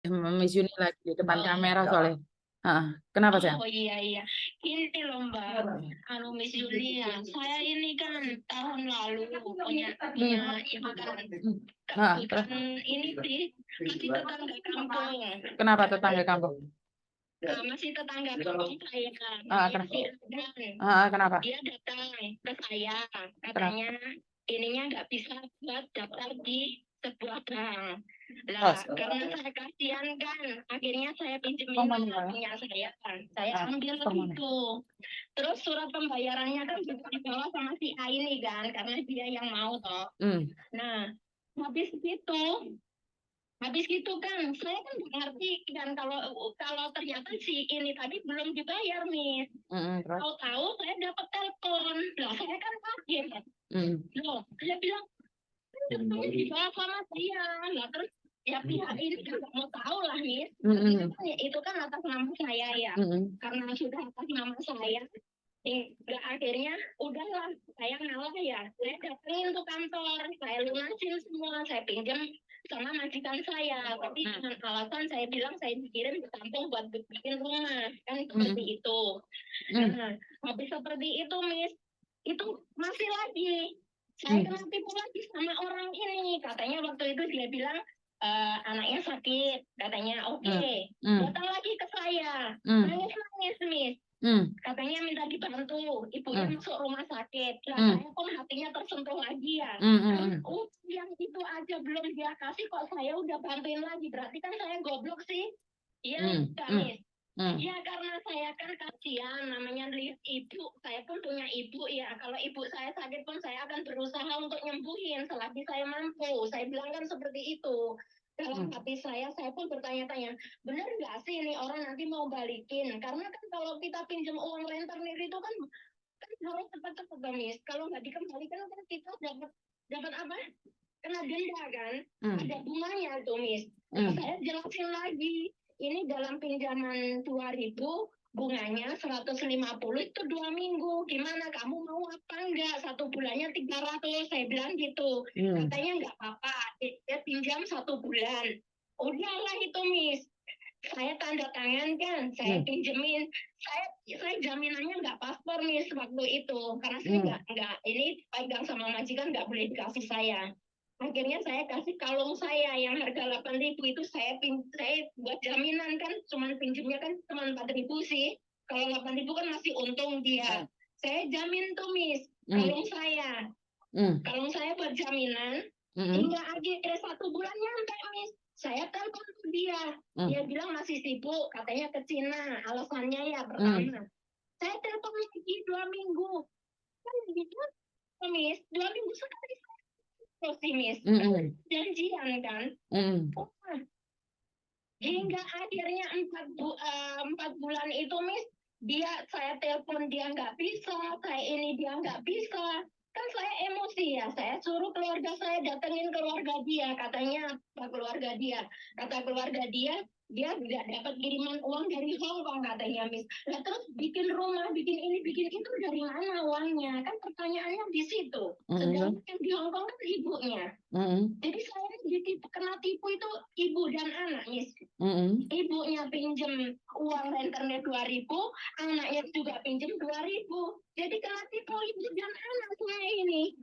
Miss Yuni lagi di depan kamera soalnya. Kenapa sih? Oh iya, ini loh Mbak, anu Miss Yuli ya, saya ini kan tahun lalu punya ibu kan, bukan ini sih, masih tetangga kampung. Kenapa tetangga kampung? Masih tetangga kampung saya kan, Kenapa? dia datang ke saya, katanya ininya nggak bisa buat daftar di sebuah bank. Lah, karena saya kasihan kan, akhirnya saya pinjemin punya saya kan, saya ambil itu. Terus surat pembayarannya kan juga dibawa sama si A ini kan, karena dia yang mau toh. Nah, habis gitu kan, saya kan nggak ngerti kan kalau ternyata si ini tadi belum dibayar nih. Tahu-tahu saya dapat telepon, lah saya kan kaget. Loh, saya bilang dibawa sama dia, lah terus ya pihak ini kan nggak mau tahu lah nih. Itu kan atas nama saya ya, karena sudah atas nama saya. Hingga akhirnya udahlah saya ngalah ya, saya datangin ke kantor, saya lunasin semua, saya pinjam sama majikan saya, tapi dengan alasan saya bilang saya dikirim ke kampung buat bikin rumah kan seperti itu. Nah, habis seperti itu Miss, itu masih lagi saya kena tipu lagi sama orang ini, katanya waktu itu dia bilang anaknya sakit, katanya oke. Datang lagi ke saya, nangis Miss, katanya minta dibantu, ibunya masuk rumah sakit. Lah saya pun hatinya tersentuh lagi ya. Yang itu aja belum dia kasih kok saya udah bantuin lagi, berarti kan saya goblok sih. Iya, Miss. Ya karena saya kan kasihan, namanya lihat ibu, saya pun punya ibu ya. Kalau ibu saya sakit pun saya akan berusaha untuk nyembuhin selagi saya mampu. Saya bilang kan seperti itu. Dalam hati saya pun bertanya-tanya, benar nggak sih ini orang nanti mau balikin? Karena kan kalau kita pinjam uang rentenir itu kan harus cepat-cepat Miss. Kalau nggak dikembalikan kan kita dapat apa? Kena denda kan? Ada bunganya tuh Miss. Saya jelasin lagi. Ini dalam pinjaman 2.000, bunganya 150 itu 2 minggu. Gimana kamu mau apa enggak? 1 bulannya 300, saya bilang gitu. Katanya enggak apa-apa, dia pinjam 1 bulan. Udahlah itu Miss. Saya tanda tangan kan, saya pinjemin. Saya jaminannya enggak paspor Miss waktu itu. Karena saya enggak ini pegang sama majikan enggak boleh dikasih saya. Akhirnya saya kasih kalung saya yang harga 8.000 itu saya buat jaminan kan, cuman pinjemnya kan cuma 4.000 sih. Kalau 8.000 kan masih untung dia. Saya jamin tuh Miss, kalung saya. Kalung saya buat jaminan, hingga akhir 1 bulan nyampe Miss. Saya telepon ke dia. Dia bilang masih sibuk, katanya ke Cina. Alasannya ya pertama. Saya telepon lagi 2 minggu. Kan gitu, Miss, 2 minggu sekali pesimis, janjian kan. Hingga akhirnya 4 bulan itu Miss, saya telepon dia nggak bisa, kayak ini dia nggak bisa. Kan saya emosi ya, saya suruh keluarga saya datengin keluarga dia, katanya keluarga dia, kata keluarga dia nggak dapat kiriman uang dari Hong Kong katanya Miss. Nah terus bikin rumah, bikin ini, bikin itu dari mana uangnya? Kan pertanyaannya di situ. Sedangkan di Hong Kong kan ibunya. Jadi saya kena tipu itu ibu dan anak Miss. Ibunya pinjem uang rentenir 2.000, anaknya juga pinjem 2.000. Jadi kena tipu ibu dan anak saya ini.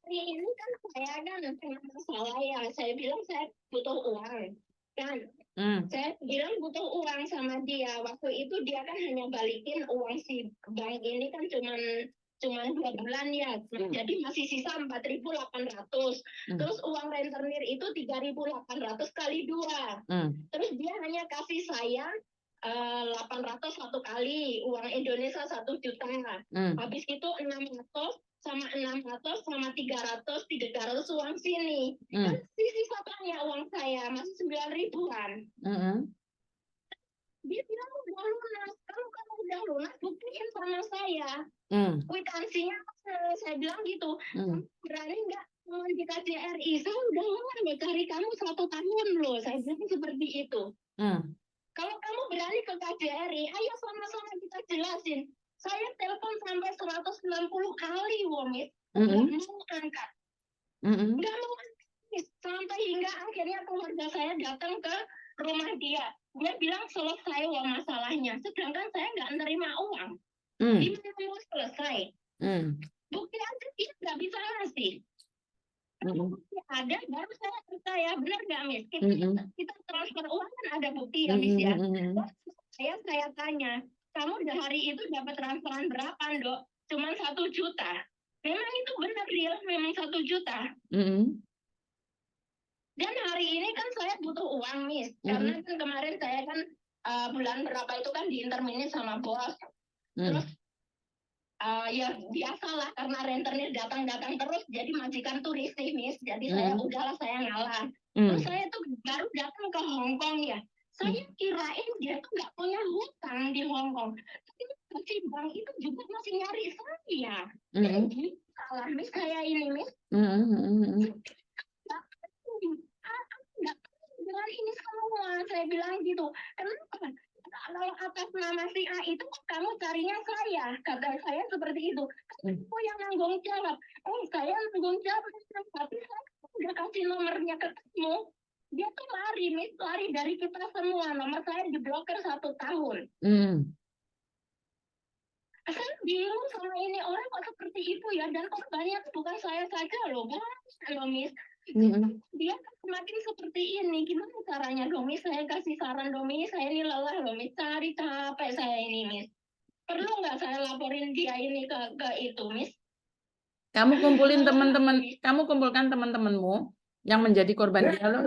Ini kan saya kan kena masalah ya. Saya bilang saya butuh uang kan. Saya bilang butuh uang sama dia. Waktu itu dia kan hanya balikin uang si bank ini kan cuman 2 bulan ya. Jadi masih sisa 4.800. Terus uang rentenir itu 3.800 kali 2. Terus dia hanya kasih saya 800 satu kali, uang Indonesia 1 juta. Habis itu 600 sama 600 sama 300 uang sini. Kan sisa banyak uang saya, masih 9.000-an. Dia bilang udah lunas, kalau kamu udah lunas buktiin sama saya. Kwitansinya saya bilang gitu, berani nggak di KJRI? Saya udah lama cari kamu 1 tahun loh, saya bilang seperti itu. Kalau kamu berani ke KJRI, ayo sama-sama kita jelasin. Saya telepon sampai 190 kali, Womit. Nggak mau angkat. Nggak mau angkat. Sampai hingga akhirnya keluarga saya datang ke rumah dia. Dia bilang selesai wah masalahnya, sedangkan saya nggak nerima uang. Gimana mau selesai? Bukti aja dia nggak bisa ngasih. Bukti ada, baru saya percaya. Benar nggak, Miss? Kita transfer uang kan ada bukti ya, Miss ya. Saya tanya, kamu hari itu dapat transferan berapa, Dok? Cuman 1 juta. Memang itu benar real, memang 1 juta. Dan hari ini kan saya butuh uang, Miss. Karena kan kemarin saya kan bulan berapa itu kan diinterminin sama bos. Terus ya biasalah karena rentenir datang-datang terus, jadi majikan tuh risih, Miss. Jadi saya udahlah, saya ngalah. Terus saya tuh baru datang ke Hong Kong ya. Saya kirain dia tuh nggak punya hutang di Hong Kong. Tapi si bank itu juga masih nyari saya. Salah, Miss, saya ini, Miss. Dengan ini semua, saya bilang gitu. Kenapa? Kalau atas nama si A itu kamu carinya saya, kata saya seperti itu. Aku yang nanggung jawab. Saya nanggung jawab, tapi saya udah kasih nomornya ke kamu. Dia tuh lari, Miss, lari dari kita semua. Nomor saya diblokir 1 tahun. Saya bingung sama ini orang kok seperti itu ya, dan korbannya bukan saya saja loh, Miss. Dia semakin seperti ini, gimana caranya dong, Miss? Saya kasih saran dong, Miss. Saya ini lelah loh, Miss, cari capek saya ini, Miss. Perlu nggak saya laporin dia ini ke itu, Miss? Kamu kumpulin teman-teman, kamu kumpulkan teman-temanmu yang menjadi korban dia loh.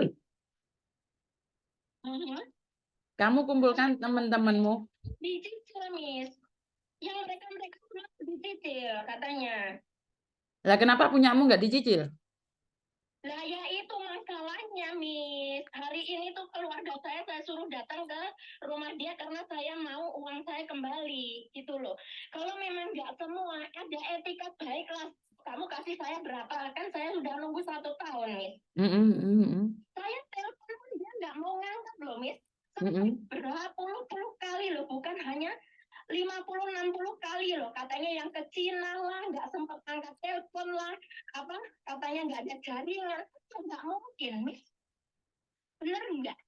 Kamu kumpulkan teman-temanmu. Dicicil, Miss. Yang mereka dicicil katanya. Lah kenapa punyamu nggak dicicil? Lah ya itu masalahnya, Miss. Hari ini tuh keluarga saya suruh datang ke rumah dia karena saya mau uang saya kembali, gitu loh. Kalau memang nggak semua, ada etika baik lah. Kamu kasih saya berapa? Kan saya sudah nunggu 1 tahun, Miss. Saya telepon pun dia nggak mau ngangkat loh, Miss. Berpuluh-puluh kali loh, bukan hanya 50-60 kali loh, katanya yang ke Cina lah, nggak sempat angkat telepon lah, apa katanya nggak ada jaringan, nggak mungkin, Miss. Bener nggak?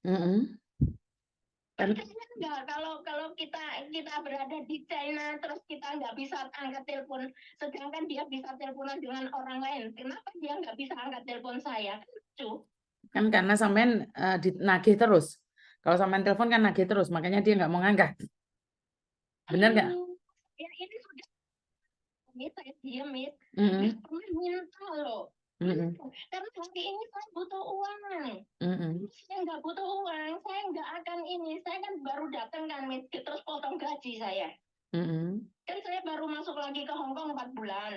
Enggak, kalau kita berada di China terus kita nggak bisa angkat telepon, sedangkan dia bisa teleponan dengan orang lain, kenapa dia nggak bisa angkat telepon saya? Kan karena sampean nagih terus. Kalau sampean telepon kan nagih terus, makanya dia nggak mau ngangkat. Benar nggak? Ya ini sudah, Miss, saya diam, Miss. Nggak pernah minta loh. Karena hari ini saya butuh uang. Saya nggak butuh uang, saya nggak akan ini. Saya kan baru datang kan, Miss, terus potong gaji saya. Kan saya baru masuk lagi ke Hong Kong 4 bulan.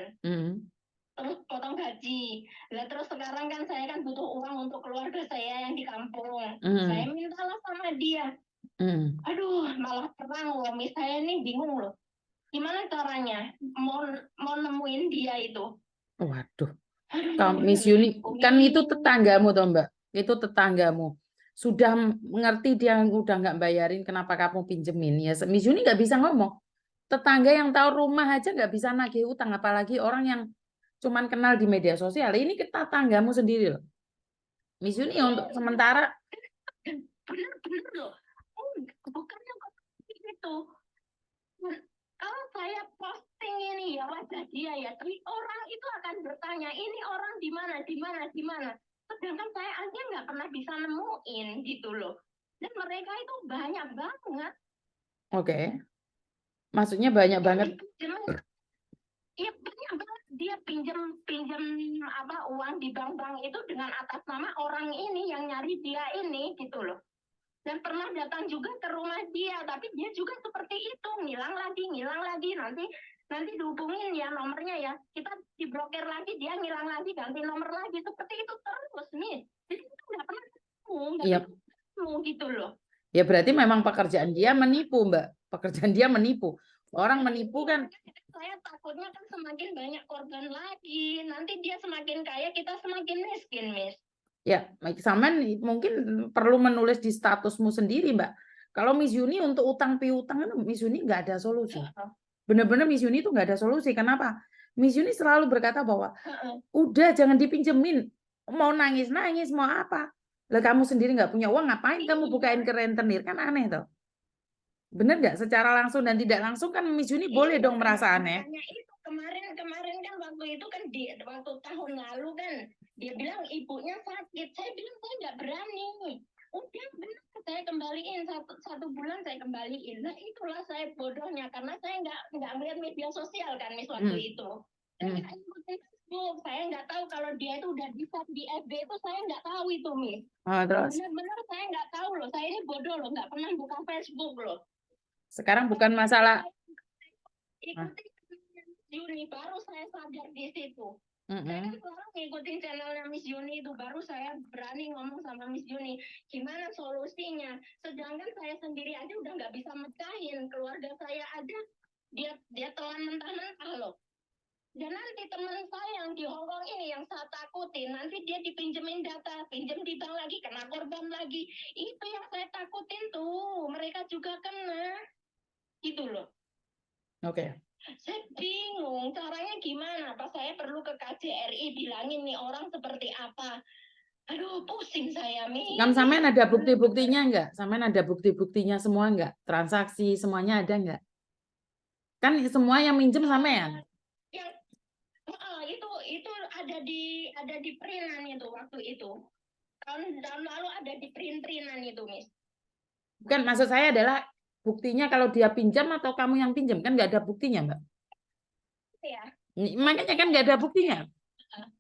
Terus potong gaji. Lah terus sekarang kan saya kan butuh uang untuk keluarga saya yang di kampung. Saya mintalah sama dia. Aduh, malah perang loh, Miss. Saya ini bingung loh. Gimana caranya mau nemuin dia itu? Waduh. Miss Yuni, kan itu tetanggamu toh, Mbak. Itu tetanggamu. Sudah mengerti dia udah nggak bayarin, kenapa kamu pinjemin? Ya, Miss Yuni nggak bisa ngomong. Tetangga yang tahu rumah aja nggak bisa nagih utang, apalagi orang yang cuman kenal di media sosial. Ini tetanggamu sendiri loh. Miss Yuni untuk sementara. Bener loh. Bukannya itu. Kalau saya posting ini ya wajah dia ya, tapi orang itu akan bertanya ini orang di mana. Sedangkan saya aja nggak pernah bisa nemuin gitu loh. Dan mereka itu banyak banget. Oke. Maksudnya banyak banget. Iya banyak banget, dia pinjam apa uang di bank itu dengan atas nama orang ini yang nyari dia ini gitu loh. Dan pernah datang juga ke rumah dia, tapi dia juga seperti itu, ngilang lagi, nanti dihubungin ya nomornya ya, kita diblokir lagi, dia ngilang lagi, ganti nomor lagi, seperti itu terus, Miss. Jadi itu nggak pernah ketemu gitu loh. Ya berarti memang pekerjaan dia menipu, Mbak. Pekerjaan dia menipu. Orang menipu kan. Saya takutnya kan semakin banyak korban lagi, nanti dia semakin kaya, kita semakin miskin, Miss. Ya, Saman mungkin perlu menulis di statusmu sendiri, Mbak. Kalau Miss Yuni untuk utang piutang, Miss Yuni nggak ada solusi. Benar-benar Miss Yuni itu nggak ada solusi. Kenapa? Miss Yuni selalu berkata bahwa udah jangan dipinjemin. Mau nangis-nangis, mau apa. Lah kamu sendiri nggak punya uang, ngapain kamu bukain ke rentenir? Kan aneh toh. Bener nggak? Secara langsung dan tidak langsung kan Miss Juni boleh dong merasa aneh. Itu kemarin kan waktu itu kan waktu tahun lalu kan dia bilang ibunya sakit. Saya bilang saya nggak berani. Udah benar saya kembaliin satu bulan saya kembaliin. Nah itulah saya bodohnya karena saya nggak melihat media sosial kan Miss waktu itu. Saya nggak ikutin Facebook. Saya nggak tahu kalau dia itu udah di FB itu saya nggak tahu itu Miss. Terus? Benar-benar saya nggak tahu loh. Saya ini bodoh loh, nggak pernah buka Facebook loh. Sekarang bukan masalah. Ikutin Yuni baru saya sadar di situ. Saya kan selalu ngikutin channelnya Miss Yuni itu, baru saya berani ngomong sama Miss Yuni gimana solusinya. Sedangkan saya sendiri aja udah nggak bisa mecahin, keluarga saya aja dia telan mentah-mentah loh. Dan nanti teman saya yang di Hongkong ini yang saya takutin, nanti dia dipinjemin data, pinjem di bank lagi, kena korban lagi. Itu yang saya takutin tuh, mereka juga kena. Gitu loh. Oke. Saya bingung caranya gimana. Pas saya perlu ke KJRI bilangin nih orang seperti apa. Aduh pusing saya Mi. Kamu sampean ada bukti-buktinya enggak? Sampean ada bukti-buktinya semua enggak? Transaksi semuanya ada enggak? Kan semua yang minjem sampean. Itu ada di printan itu waktu itu. Tahun lalu ada di printan itu, Miss. Bukan, maksud saya adalah buktinya kalau dia pinjam atau kamu yang pinjam, kan nggak ada buktinya, Mbak. Ya. Makanya kan nggak ada buktinya.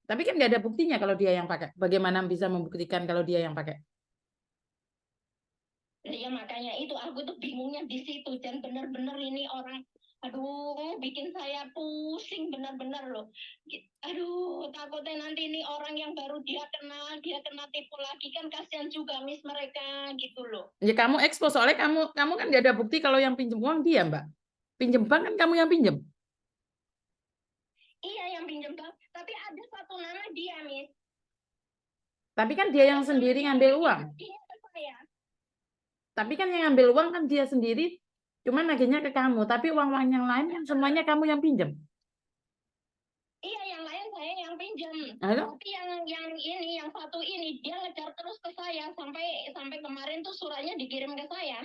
Tapi kan nggak ada buktinya kalau dia yang pakai. Bagaimana bisa membuktikan kalau dia yang pakai? Ya makanya itu aku tuh bingungnya di situ. Dan benar-benar ini orang, aduh bikin saya pusing benar-benar loh. Aduh takutnya nanti ini orang yang baru dia kena tipu lagi kan kasihan juga Miss mereka gitu loh. Ya kamu expose, soalnya kamu kan nggak ada bukti kalau yang pinjam uang dia, Mbak. Pinjam bank kan kamu yang pinjam. Iya yang pinjam bank, tapi ada satu nama dia, Miss. Tapi kan dia yang sendiri ngambil uang. Iya ke saya. Tapi kan yang ngambil uang kan dia sendiri, cuman nagihnya ke kamu. Tapi uang-uang yang lain kan semuanya kamu yang pinjam. Iya, yang lain saya yang pinjam. Halo? Tapi yang satu ini dia ngejar terus ke saya sampai kemarin tuh suratnya dikirim ke saya.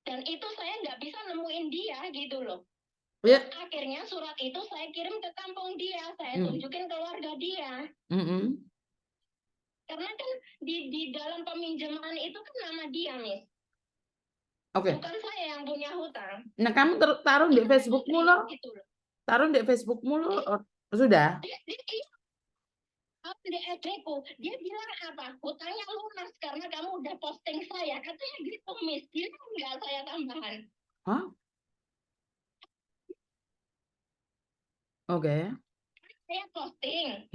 Dan itu saya nggak bisa nemuin dia gitu loh. Ya. Akhirnya surat itu saya kirim ke kampung dia, saya tunjukin keluarga dia. Karena kan di dalam peminjaman itu kan nama dia, Miss. Oke. Bukan saya yang punya hutang. Nah, kamu taruh di Facebookmu loh. Gitu loh. Taruh di Facebookmu loh. Sudah? Di FB-ku, dia bilang apa? Hutangnya lunas karena kamu udah posting saya. Katanya gitu, Miss. Dia enggak saya tambahan. Hah? Oke. Saya posting.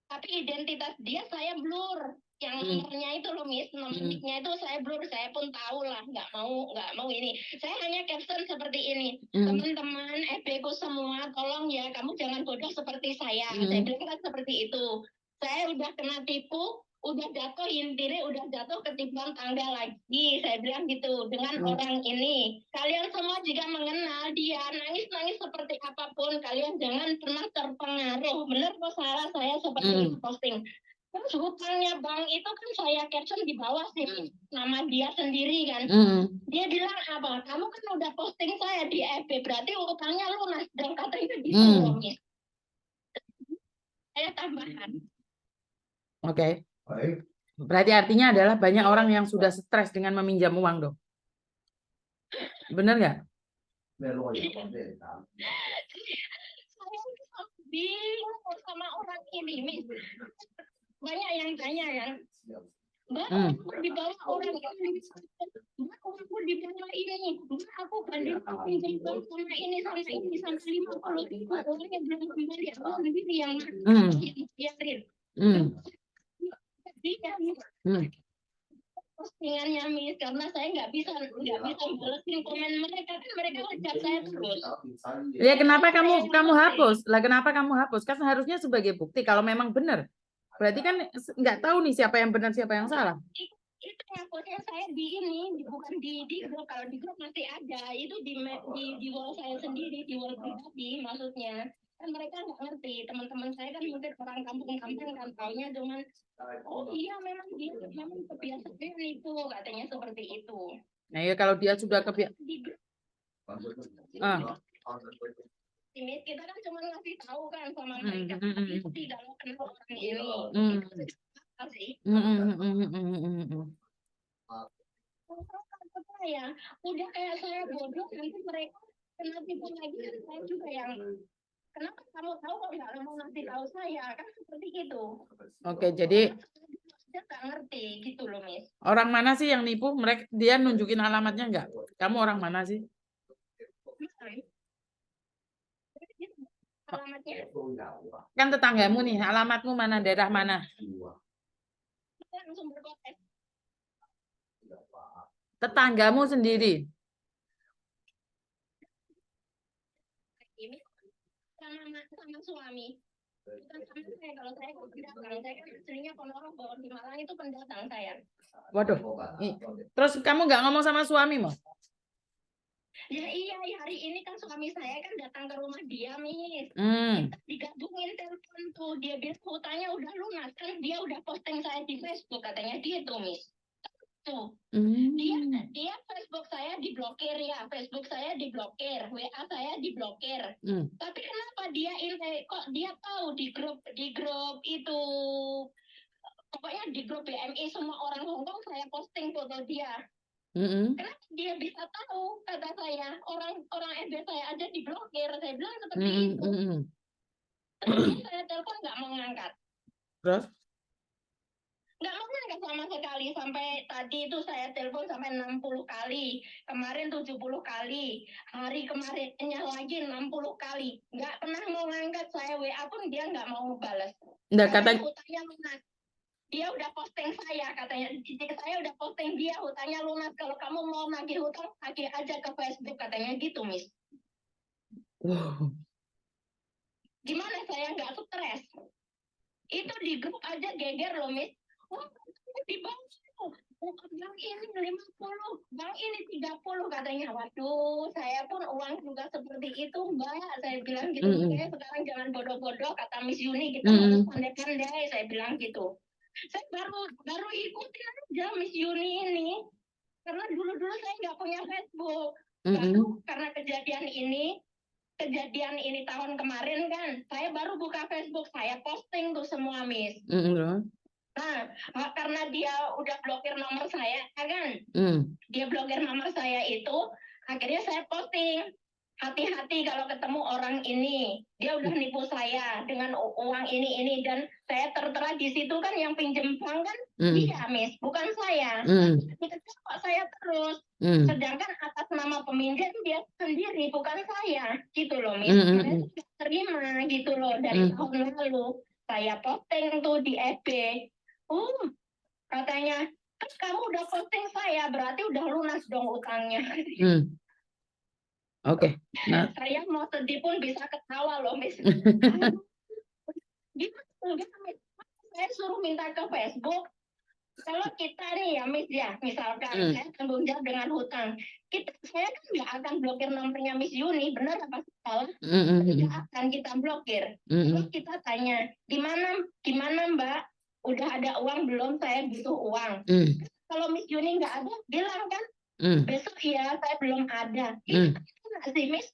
Tapi identitas dia saya blur. Yang nomornya itu loh, Miss. Nomornya itu saya blur. Saya pun tahu lah. Nggak mau ini. Saya hanya caption seperti ini. Teman-teman FB-ku semua, tolong ya, kamu jangan bodoh seperti saya. Saya bilang kan seperti itu. Saya udah kena tipu, udah jatuh intinya, udah jatuh ketiban tangga lagi. Saya bilang gitu dengan orang ini. Kalian semua jika mengenal dia, nangis-nangis seperti apapun, kalian jangan pernah terpengaruh. Benar kok salah saya seperti itu posting. Terus hutangnya bank itu kan saya caption di bawah sih nama dia sendiri kan. Dia bilang apa? Kamu kan udah posting saya di FB, berarti hutangnya lunas. Dan katanya gitu loh, Miss. Saya tambahan. Oke. Berarti artinya adalah banyak orang yang sudah stres dengan meminjam uang dong. Benar nggak? Saya bingung sama orang ini, Miss. Banyak yang tanya kan. Mbak, aku di bawah orang ini. Mbak, aku di bawah ini. Mbak, aku banding pinjam sama ini, sampai 50.000. Orangnya belum kembali. Aku sendiri yang biarin. Postingannya Miss karena saya nggak bisa balesin komen mereka kan mereka ngejar saya terus. Ya kenapa kamu hapus? Lah kenapa kamu hapus? Kan seharusnya sebagai bukti kalau memang benar. Berarti kan nggak tahu nih siapa yang benar siapa yang salah. Itu ngapusnya saya di ini bukan di grup, kalau di grup masih ada itu di wall saya sendiri, di wall pribadi maksudnya. kan mereka nggak ngerti. Teman-teman saya kan mungkin orang kampung-kampung kan taunya dengan oh iya memang dia memang kebiasaan itu katanya seperti itu. Nah ya kalau dia sudah kebiasaan. Ini kita kan cuma ngasih tahu kan sama mereka tidak mau kenal orang ini. Ya udah kayak saya bodoh nanti mereka kena tipu lagi saya juga yang kenapa kamu tahu kok nggak mau ngasih tahu saya kan seperti itu. Oke jadi dia nggak ngerti gitu loh Miss. Orang mana sih yang nipu? Mereka dia nunjukin alamatnya nggak? Kamu orang mana sih? Alamatnya kan tetanggamu nih, alamatmu mana, daerah mana? Tetanggamu sendiri. Sama suami. Bukan sama saya, kalau saya pendatang, saya kan istrinya Ponorogo, di Malang itu pendatang saya. Waduh, terus kamu nggak ngomong sama suami mau? Ya iya, hari ini kan suami saya kan datang ke rumah dia, Miss. Kita digabungin telepon tuh, dia bilang hutangnya udah lunas, kan dia udah posting saya di Facebook, katanya gitu, Miss. Tuh, dia Facebook saya diblokir ya, Facebook saya diblokir, WA saya diblokir. Tapi kenapa dia kok dia tahu di grup itu, pokoknya di grup BMI semua orang Hongkong saya posting foto dia. Kenapa dia bisa tahu? Kata saya, orang FB saya aja diblokir. Saya bilang seperti itu. Terus saya telepon nggak mau ngangkat. Terus? Nggak mau ngangkat sama sekali. Sampai tadi itu saya telepon sampai 60 kali. Kemarin 70 kali. Hari kemarinnya lagi 60 kali. Nggak pernah mau ngangkat. Saya WA pun dia nggak mau balas. Katanya hutangnya lunas. Dia udah posting saya, katanya saya udah posting dia hutangnya lunas, kalau kamu mau nagih hutang nagih aja ke Facebook, katanya gitu, Miss. Gimana saya nggak stres? Itu di grup aja geger loh, Miss. Oh, di bank ini 50, bank ini 30, katanya. Waduh, saya pun uang juga seperti itu, Mbak. Saya bilang gitu, makanya sekarang jangan bodoh-bodoh, kata Miss Yuni, kita harus pandai-pandai, saya bilang gitu. Saya baru ikutin aja Miss Yuni ini, karena dulu saya nggak punya Facebook. Baru karena kejadian ini tahun kemarin kan, saya baru buka Facebook, saya posting tuh semua, Miss. Nah, karena dia udah blokir nomor saya, kan? Dia blokir nomor saya itu, akhirnya saya posting. Hati-hati kalau ketemu orang ini, dia udah nipu saya dengan uang ini, dan saya tertera di situ kan yang pinjem bank kan dia, Miss, bukan saya. Kok saya terus, sedangkan atas nama peminjam dia sendiri, bukan saya, gitu loh, Miss. Saya tidak terima gitu loh dari tahun lalu. Saya posting tuh di FB, katanya, kan kamu udah posting saya, berarti udah lunas dong utangnya. Oke. Nah, saya mau sedih pun bisa ketawa loh, Miss. Saya suruh minta ke Facebook. Kalau kita nih ya, Miss ya, misalkan saya tanggung jawab dengan hutang, saya kan nggak akan blokir nomornya Miss Yuni, benar apa salah? Tidak akan kita blokir. Terus kita tanya, gimana Mbak? Udah ada uang belum? Saya butuh uang. Kalau Miss Yuni nggak ada, bilang kan, besok ya saya belum ada. Nggak sih, Miss?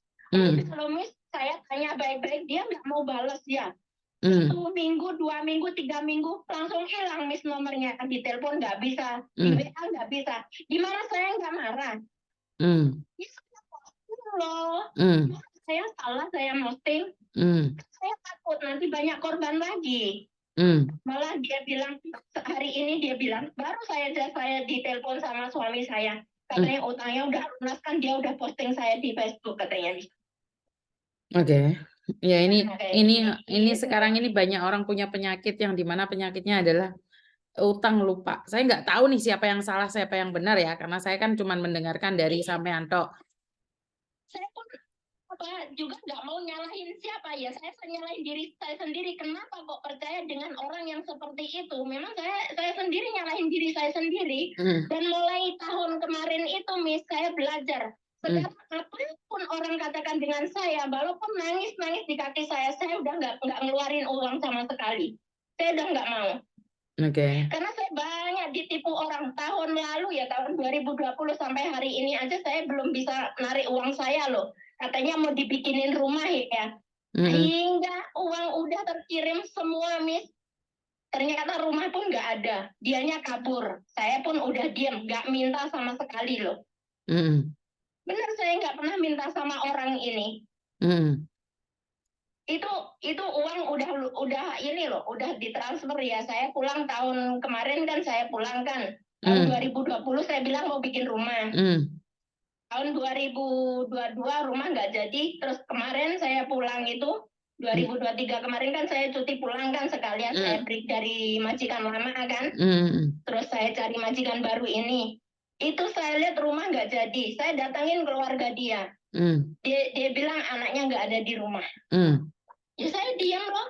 Kalau Miss saya tanya baik-baik, dia nggak mau balas ya. 1 minggu, 2 minggu, 3 minggu langsung hilang, Miss, nomornya. Di telepon nggak bisa, di WA nggak bisa. Gimana saya nggak marah? Ya, loh. Saya salah, saya posting. Saya takut nanti banyak korban lagi. Malah dia bilang, hari ini dia bilang, baru saya ditelepon sama suami saya. Katanya utangnya udah lunas, kan dia udah posting saya di Facebook, katanya. Oke. Ya ini sekarang ini banyak orang punya penyakit yang dimana penyakitnya adalah utang lupa. Saya nggak tahu nih siapa yang salah, siapa yang benar ya, karena saya kan cuma mendengarkan dari sampean tok. Saya pun juga nggak mau nyalahin siapa ya, saya nyalahin diri saya sendiri. Kenapa kok percaya dengan orang yang seperti itu? Memang saya sendiri nyalahin diri saya sendiri. Dan mulai tahun kemarin itu, Miss, saya belajar. Sedang apapun orang katakan dengan saya, walaupun nangis-nangis di kaki saya udah nggak ngeluarin uang sama sekali. Saya udah nggak mau. Karena saya banyak ditipu orang. Tahun lalu ya, tahun 2020 sampai hari ini aja saya belum bisa narik uang saya loh. Katanya mau dibikinin rumah ya. Hingga uang udah terkirim semua, Miss. Ternyata rumah pun nggak ada. Dianya kabur. Saya pun udah diam, nggak minta sama sekali loh. Benar, saya nggak pernah minta sama orang ini. Itu uang udah ini loh, udah ditransfer ya. Saya pulang tahun kemarin kan, saya pulang kan. Tahun 2020 saya bilang mau bikin rumah. Tahun 2022 rumah nggak jadi. Terus kemarin saya pulang itu 2023 kemarin kan saya cuti pulang kan, sekalian saya break dari majikan lama kan. Terus saya cari majikan baru ini. Itu saya lihat rumah nggak jadi. Saya datangin keluarga dia. Dia bilang anaknya nggak ada di rumah. Ya saya diam loh.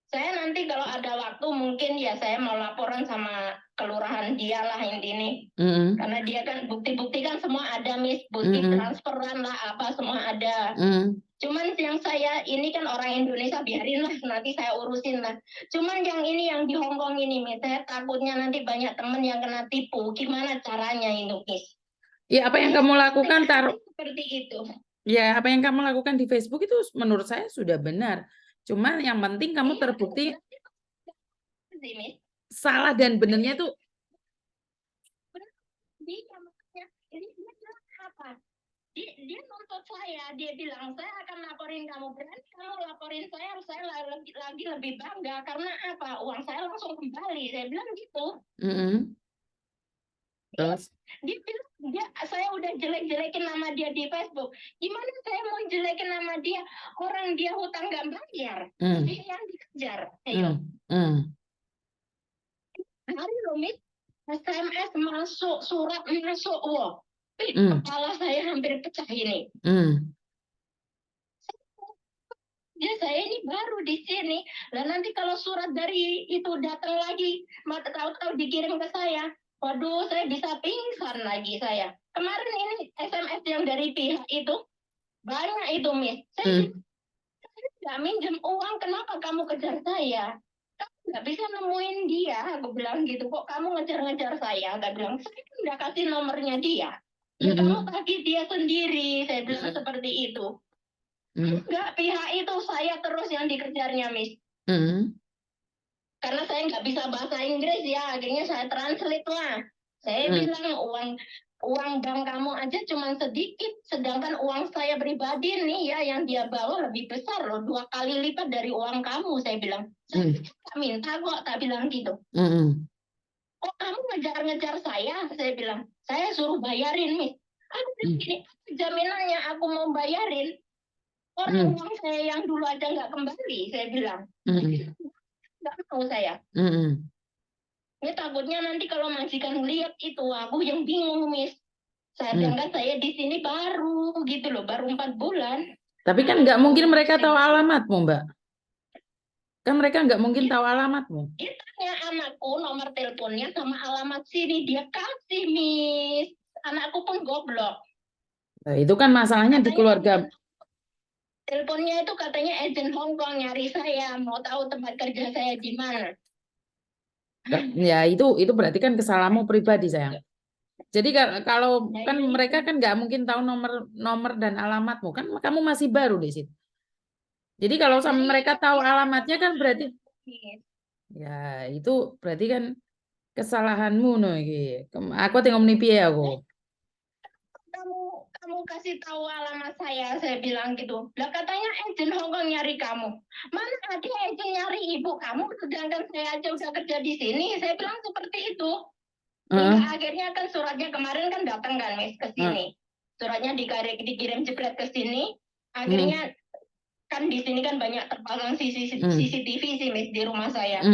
Saya nanti kalau ada waktu mungkin ya saya mau laporan sama kelurahan dia lah ini. Karena dia kan bukti-bukti kan semua ada, Miss. Bukti transferan lah apa semua ada. Cuman yang saya ini kan orang Indonesia, biarin lah nanti saya urusin lah. Cuman yang ini yang di Hong Kong ini, Miss, saya takutnya nanti banyak temen yang kena tipu. Gimana caranya itu, Miss? Ya, apa yang kamu lakukan seperti itu. Ya, apa yang kamu lakukan di Facebook itu menurut saya sudah benar. Cuman yang penting kamu terbukti salah dan benernya itu. Dia nuntut saya, dia bilang saya akan laporin kamu, berani kamu laporin saya lagi lebih bangga karena apa, uang saya langsung kembali, saya bilang gitu. Terus dia bilang saya udah jelek-jelekin nama dia di Facebook, gimana saya mau jelekin nama dia, orang dia hutang nggak bayar, dia yang dikejar. Ayo. Hari Rumit SMS masuk, surat masuk, wow. Kepala saya hampir pecah ini. Ya saya ini baru di sini. Dan nanti kalau surat dari itu datang lagi, tahu-tahu dikirim ke saya. Waduh, saya bisa pingsan lagi saya. Kemarin ini SMS yang dari pihak itu banyak itu, Miss. Saya nggak minjem uang, kenapa kamu kejar saya? Kamu nggak bisa nemuin dia, aku bilang gitu. Kok kamu ngejar-ngejar saya? Nggak bilang, saya kan udah kasih nomornya dia. Ya kamu kasih dia sendiri, saya bilang seperti itu. Enggak, pihak itu saya terus yang dikejarnya, Miss. Karena saya nggak bisa bahasa Inggris ya, akhirnya saya translate lah. Saya bilang uang bank kamu aja cuma sedikit, sedangkan uang saya pribadi nih ya yang dia bawa lebih besar loh, 2 kali lipat dari uang kamu, saya bilang. Saya minta kok, tak bilang gitu. Kok kamu ngejar-ngejar saya bilang. Saya suruh bayarin, Miss. Aku bilang gini, jaminannya aku mau bayarin. Orang uang saya yang dulu aja nggak kembali, saya bilang. Nggak mau saya. Ini takutnya nanti kalau majikan lihat itu, aku yang bingung, Miss. Sedangkan saya di sini baru gitu loh, baru 4 bulan. Tapi kan nggak mungkin mereka tahu alamatmu, Mbak. Kan mereka nggak mungkin tahu alamatmu. Dia tanya anakku nomor teleponnya sama alamat sini, dia kasih, Miss. Anakku pun goblok. Nah, itu kan masalahnya katanya di keluarga. Teleponnya itu katanya agent Hong Kong nyari saya, mau tahu tempat kerja saya di mana. Ya itu berarti kan kesalahanmu pribadi, sayang. Jadi kalau kan mereka kan nggak mungkin tahu nomor dan alamatmu, kan kamu masih baru di situ. Jadi kalau sama mereka tahu alamatnya kan berarti ya itu berarti kan kesalahanmu no iki. Aku tengok menipi ya aku. Kamu kasih tahu alamat saya bilang gitu. Lah katanya agent Hong Kong nyari kamu. Mana ada agent nyari ibu kamu, sedangkan saya aja udah kerja di sini. Saya bilang seperti itu. Hingga akhirnya kan suratnya kemarin kan datang kan, Miss, ke sini. Suratnya dikirim jebret ke sini. Akhirnya kan di sini kan banyak terpasang CCTV sih, Miss, di rumah saya.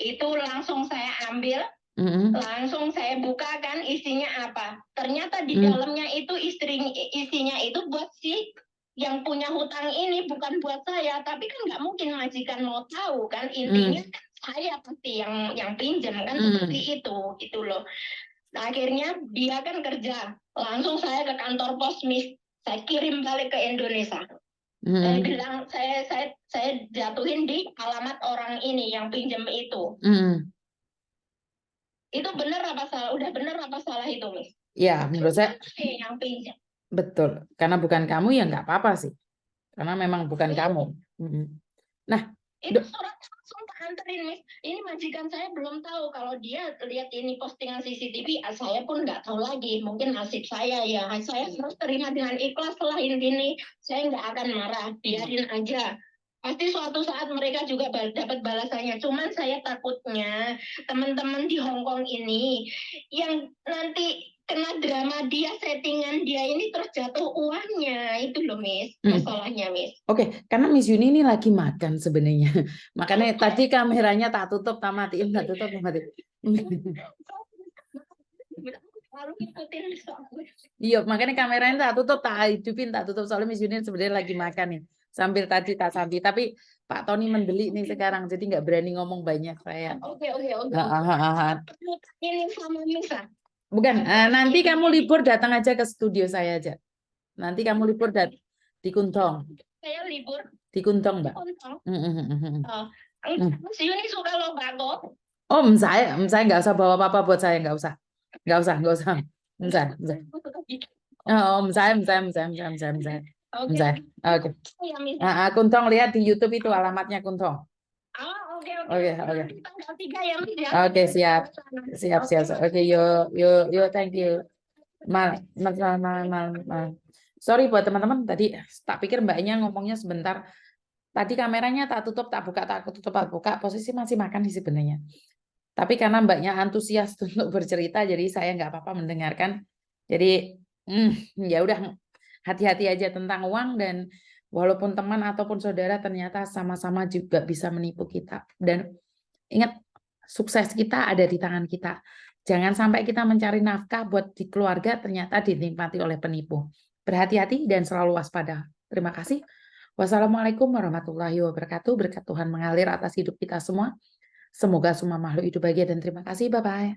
Itu langsung saya ambil. Langsung saya buka kan isinya apa. Ternyata di dalamnya itu isinya itu buat si yang punya hutang ini, bukan buat saya. Tapi kan nggak mungkin majikan mau tahu kan, intinya saya pasti yang pinjam kan, seperti itu loh. Nah, akhirnya dia kan kerja, langsung saya ke kantor pos, Miss. Saya kirim balik ke Indonesia. Saya bilang saya jatuhin di alamat orang ini yang pinjam itu. Itu benar apa salah? Udah benar apa salah itu, Miss? Ya, menurut saya yang pinjam. Betul. Karena bukan kamu ya nggak apa-apa sih. Karena memang bukan kamu. Nah, itu surat langsung anterin, Miss. Ini majikan saya belum tahu kalau dia lihat ini postingan CCTV, saya pun nggak tahu lagi. Mungkin nasib saya ya. Saya harus terima dengan ikhlas lah ini. Saya nggak akan marah, biarin aja. Pasti suatu saat mereka juga dapat balasannya. Cuman saya takutnya teman-teman di Hong Kong ini yang nanti kena drama dia, settingan dia ini terus jatuh uangnya. Itu loh, Miss. Masalahnya, Miss. Oke, karena Miss Yuni ini lagi makan sebenarnya. Makanya tadi kameranya tak tutup, tak matiin, tak tutup, tak matiin. Iya, makanya kameranya tak tutup, tak hidupin, tak tutup. Soalnya Miss Yuni sebenarnya lagi makan nih. Sambil tadi tak sambil. Tapi Pak Tony membeli nih sekarang, jadi nggak berani ngomong banyak saya. Oke. Ini sama Miss. Bukan, nanti kamu libur datang aja ke studio saya aja. Nanti kamu libur di Kuntong. Saya libur di Kuntong, Mbak. Mas Yuni suka lomba golf. Oh, saya nggak usah bawa apa-apa buat saya, nggak usah. Oh, saya. Oke. Kuntong, lihat di YouTube itu alamatnya Kuntong. Oke. Oke, siap. Oke, yo, thank you. Mal. Sorry buat teman-teman, tadi tak pikir mbaknya ngomongnya sebentar. Tadi kameranya tak tutup, tak buka, posisi masih makan sih sebenarnya. Tapi karena mbaknya antusias untuk bercerita, jadi saya nggak apa-apa mendengarkan. Jadi ya udah, hati-hati aja tentang uang, dan walaupun teman ataupun saudara ternyata sama-sama juga bisa menipu kita. Dan ingat, sukses kita ada di tangan kita. Jangan sampai kita mencari nafkah buat di keluarga ternyata dinikmati oleh penipu. Berhati-hati dan selalu waspada. Terima kasih. Wassalamualaikum warahmatullahi wabarakatuh. Berkat Tuhan mengalir atas hidup kita semua. Semoga semua makhluk hidup bahagia dan terima kasih. Bye-bye.